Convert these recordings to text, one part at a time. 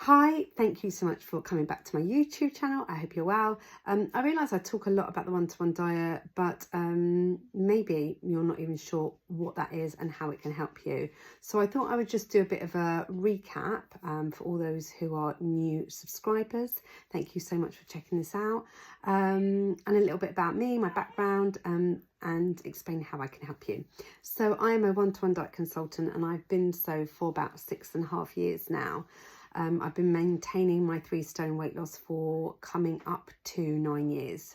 Hi, thank you so much for coming back to my YouTube channel. I hope you're well. I realise I talk a lot about the one-to-one diet, but maybe you're not even sure what that is and how it can help you. So I thought I would just do a bit of a recap for all those who are new subscribers. Thank you so much for checking this out. And a little bit about me, my background, and explain how I can help you. So I am a one-to-one diet consultant, and I've been so for about 6.5 years now. I've been maintaining my 3 stone weight loss for coming up to 9 years.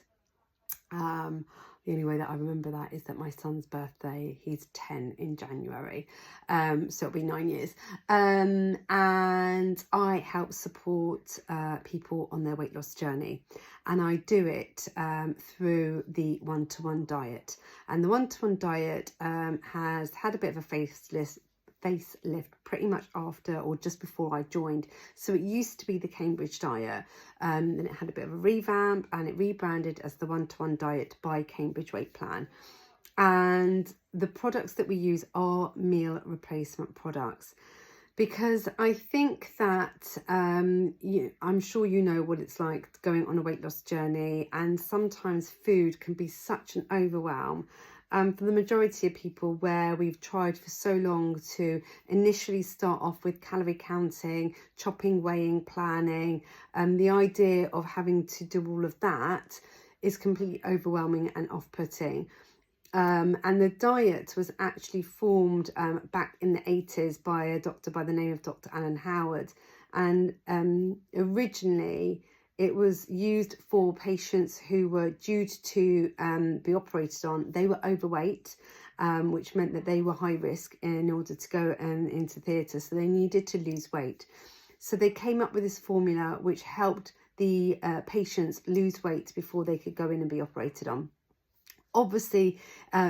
The only way that I remember that is that my son's birthday, he's 10 in January, so it'll be 9 years. And I help support people on their weight loss journey, and I do it through the one-to-one diet. And the one-to-one diet has had a bit of a facelift pretty much after or just before I joined. So it used to be the Cambridge diet, then it had a bit of a revamp and it rebranded as the one-to-one diet by Cambridge Weight Plan. And the products that we use are meal replacement products, because I think that I'm sure you know what it's like going on a weight loss journey, and sometimes food can be such an overwhelm. For the majority of people, where we've tried for so long to initially start off with calorie counting, chopping, weighing, planning, the idea of having to do all of that is completely overwhelming and off-putting. And the diet was actually formed back in the 80s by a doctor by the name of Dr. Alan Howard. And originally, it was used for patients who were due to be operated on. They were overweight, which meant that they were high risk in order to go into theatre. So they needed to lose weight. So they came up with this formula which helped the patients lose weight before they could go in and be operated on. Obviously,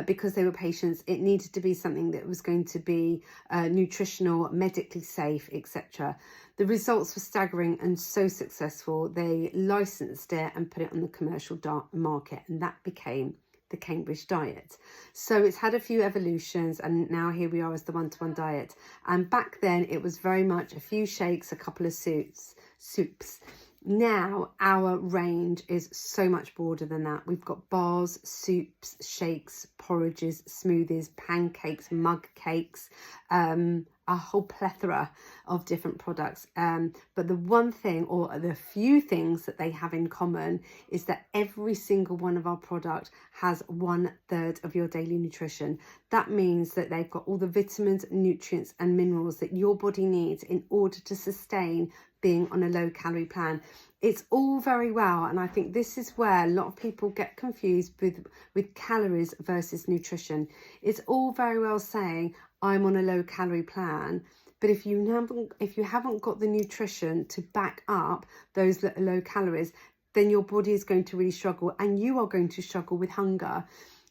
because they were patients, it needed to be something that was going to be nutritional, medically safe, etc. The results were staggering and so successful, they licensed it and put it on the commercial market, and that became the Cambridge diet. So it's had a few evolutions, and now here we are as the one-to-one diet. And back then it was very much a few shakes, a couple of soups. Now our range is so much broader than that. We've got bars, soups, shakes, porridges, smoothies, pancakes, mug cakes, a whole plethora of different products. But the one thing, or the few things that they have in common, is that every single one of our product has 1/3 of your daily nutrition. That means that they've got all the vitamins, nutrients and minerals that your body needs in order to sustain being on a low calorie plan. It's all very well, and I think this is where a lot of people get confused with calories versus nutrition. It's all very well saying I'm on a low calorie plan, but if you haven't got the nutrition to back up those low calories, then your body is going to really struggle, and you are going to struggle with hunger.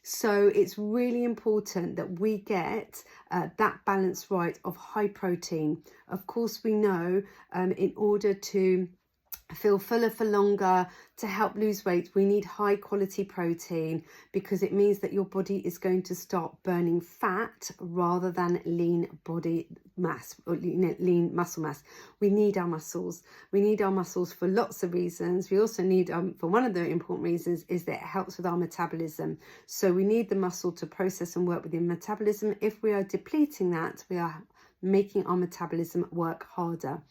So it's really important that we get that balance right of high protein. Of course, we know in order to feel fuller for longer, to help lose weight, we need high quality protein, because it means that your body is going to start burning fat rather than lean body mass or lean muscle mass. We need our muscles. We need our muscles for lots of reasons. We also need for one of the important reasons is that it helps with our metabolism. So we need the muscle to process and work within metabolism. If we are depleting that, we are making our metabolism work harder.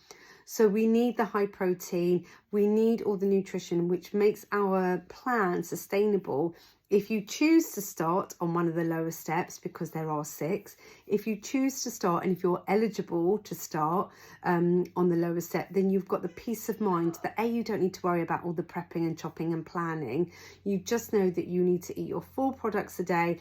So we need the high protein, we need all the nutrition, which makes our plan sustainable. If you choose to start on one of the lower steps, because there are 6, if you choose to start and if you're eligible to start on the lower step, then you've got the peace of mind that you don't need to worry about all the prepping and chopping and planning. You just know that you need to eat your 4 products a day.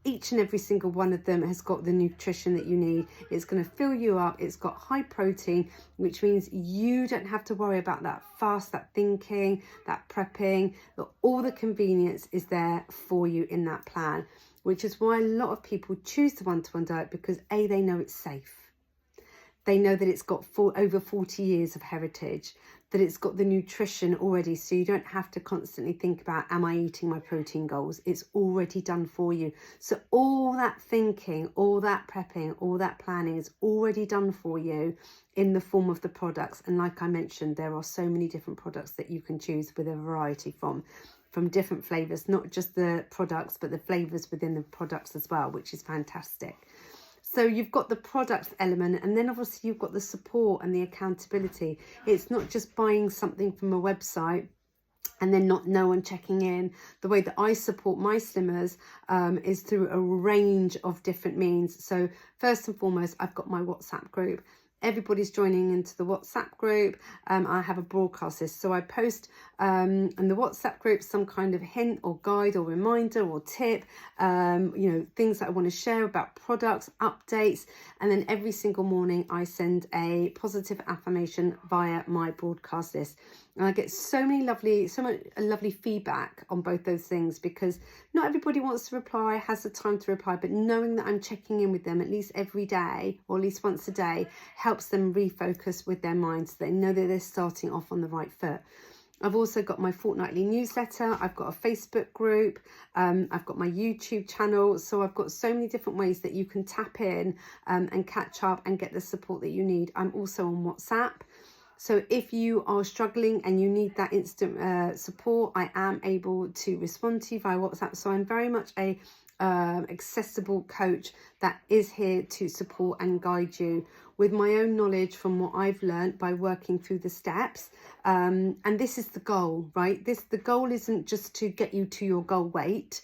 Each and every single one of them has got the nutrition that you need. It's going to fill you up. It's got high protein, which means you don't have to worry about that fast, that thinking, that prepping. All the convenience is there for you in that plan, which is why a lot of people choose the one-to-one diet, because A, they know it's safe. They know that it's got over 40 years of heritage. that it's got the nutrition already, so you don't have to constantly think about, am I eating my protein goals? It's already done for you. So all that thinking, all that prepping, all that planning is already done for you in the form of the products. And like I mentioned, there are so many different products that you can choose with a variety from different flavors, not just the products, but the flavors within the products as well, which is fantastic. So you've got the product element, and then obviously you've got the support and the accountability. It's not just buying something from a website and then not no one checking in. The way that I support my slimmers is through a range of different means. So first and foremost, I've got my WhatsApp group. Everybody's joining into the WhatsApp group. I have a broadcast list, so I post in the WhatsApp group some kind of hint or guide or reminder or tip, things that I want to share about products, updates, and then every single morning I send a positive affirmation via my broadcast list. And I get so much lovely feedback on both those things, because not everybody wants to reply, has the time to reply, but knowing that I'm checking in with them at least every day, or at least once a day, helps them refocus with their minds, so they know that they're starting off on the right foot. I've also got my fortnightly newsletter. I've got a Facebook group. I've got my YouTube channel. So I've got so many different ways that you can tap in and catch up and get the support that you need. I'm also on WhatsApp. So if you are struggling and you need that instant support, I am able to respond to you via WhatsApp. So I'm very much a accessible coach that is here to support and guide you with my own knowledge from what I've learned by working through the steps. And this is the goal, right? The goal isn't just to get you to your goal weight.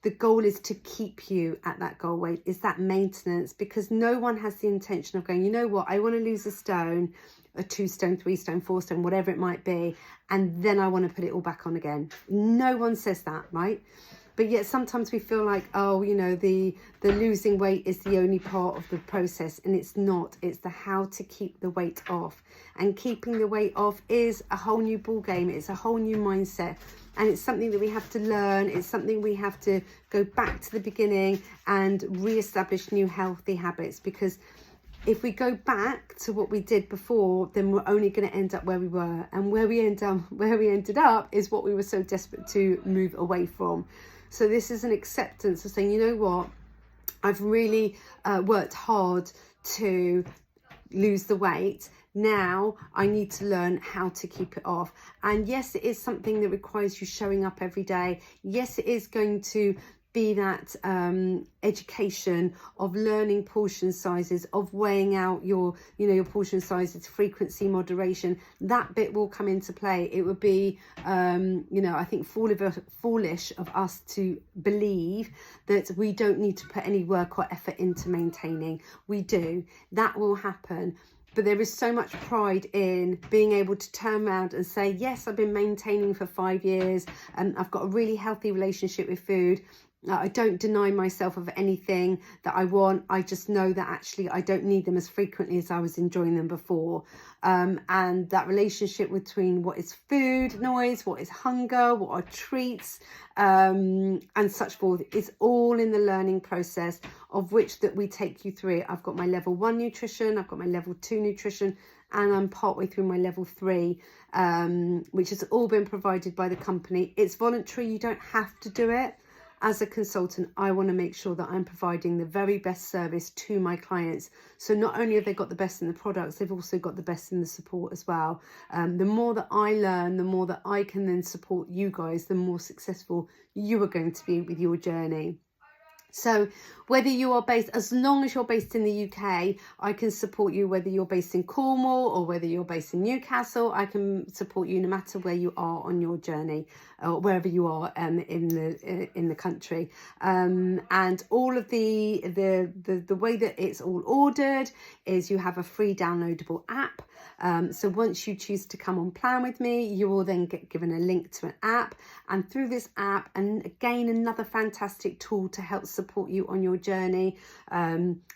The goal is to keep you at that goal weight, is that maintenance, because no one has the intention of going, you know what, I want to lose a stone, a 2 stone, 3 stone, 4 stone, whatever it might be, and then I want to put it all back on again. No one says that, right? But yet sometimes we feel like, oh, the losing weight is the only part of the process, and it's not. It's the how to keep the weight off. And keeping the weight off is a whole new ball game. It's a whole new mindset. And it's something that we have to learn. It's something we have to go back to the beginning and re-establish new healthy habits, because if we go back to what we did before, then we're only going to end up where we were. And where we ended up is what we were so desperate to move away from. So this is an acceptance of saying, you know what, I've really worked hard to lose the weight. Now I need to learn how to keep it off. And yes, it is something that requires you showing up every day. Yes, it is going to be that education of learning portion sizes, of weighing out your portion sizes, frequency, moderation. That bit will come into play. It would be I think foolish of us to believe that we don't need to put any work or effort into maintaining. We do. That will happen. But there is so much pride in being able to turn around and say, yes, I've been maintaining for 5 years, and I've got a really healthy relationship with food. I don't deny myself of anything that I want. I just know that actually I don't need them as frequently as I was enjoying them before. And that relationship between what is food noise, what is hunger, what are treats, and such forth, is all in the learning process, of which that we take you through. I've got my level 1 nutrition, I've got my level 2 nutrition, and I'm partway through my level 3, which has all been provided by the company. It's voluntary, you don't have to do it. As a consultant, I want to make sure that I'm providing the very best service to my clients. So not only have they got the best in the products, they've also got the best in the support as well. The more that I learn, the more that I can then support you guys, the more successful you are going to be with your journey. So whether you are based, as long as you're based in the UK, I can support you. Whether you're based in Cornwall or whether you're based in Newcastle, I can support you no matter where you are on your journey, or wherever you are in the country. And all of the way that it's all ordered is you have a free downloadable app. So once you choose to come on plan with me, you will then get given a link to an app, and through this app, and again another fantastic tool to help support you on your journey,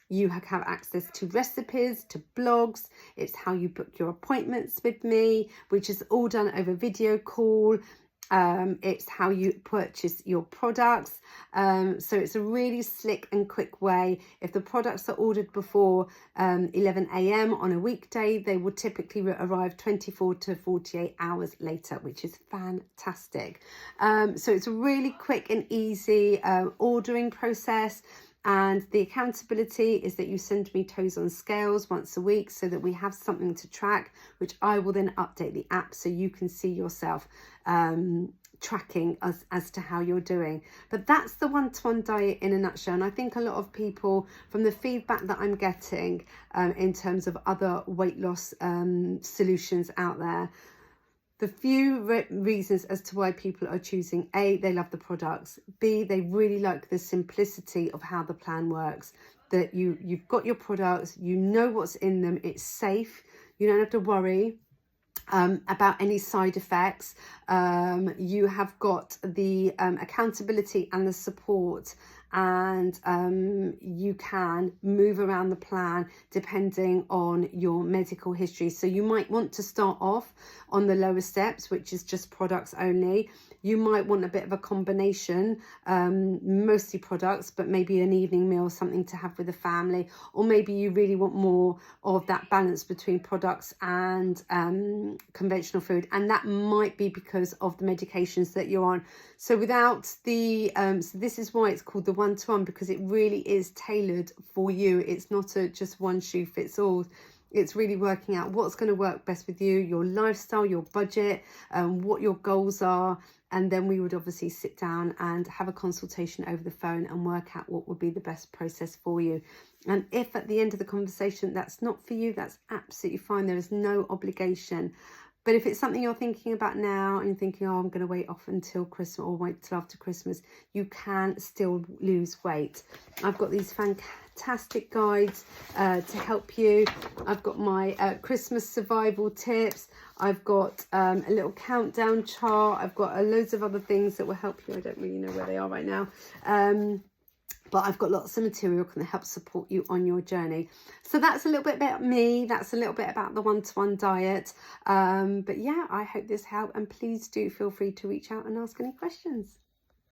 you have access to recipes, to blogs. It's how you book your appointments with me, which is all done over video call. It's how you purchase your products. So it's a really slick and quick way. If the products are ordered before 11 a.m. on a weekday, they will typically arrive 24 to 48 hours later, which is fantastic. So it's a really quick and easy ordering process. And the accountability is that you send me toes on scales once a week so that we have something to track, which I will then update the app so you can see yourself tracking as to how you're doing. But that's the one-to-one diet in a nutshell. And I think a lot of people, from the feedback that I'm getting in terms of other weight loss solutions out there, the few reasons as to why people are choosing: A, they love the products; B, they really like the simplicity of how the plan works, that you've got your products, you know what's in them, it's safe, you don't have to worry about any side effects. You have got the accountability and the support, and you can move around the plan depending on your medical history. So you might want to start off on the lower steps, which is just products only. You might want a bit of a combination, mostly products, but maybe an evening meal, something to have with the family. Or maybe you really want more of that balance between products and conventional food. And that might be because of the medications that you're on. So without the, so this is why it's called the one-to-one, because it really is tailored for you. It's not a just one shoe fits all. It's really working out what's going to work best with you, your lifestyle, your budget, what your goals are. And then we would obviously sit down and have a consultation over the phone and work out what would be the best process for you. And if at the end of the conversation that's not for you, that's absolutely fine. There is no obligation. But if it's something you're thinking about now and you're thinking, oh, I'm going to wait off until Christmas or wait till after Christmas, you can still lose weight. I've got these fantastic guides to help you. I've got my Christmas survival tips. I've got a little countdown chart. I've got loads of other things that will help you. I don't really know where they are right now. But I've got lots of material that can help support you on your journey. So that's a little bit about me. That's a little bit about the one-to-one diet. But yeah, I hope this helped. And please do feel free to reach out and ask any questions.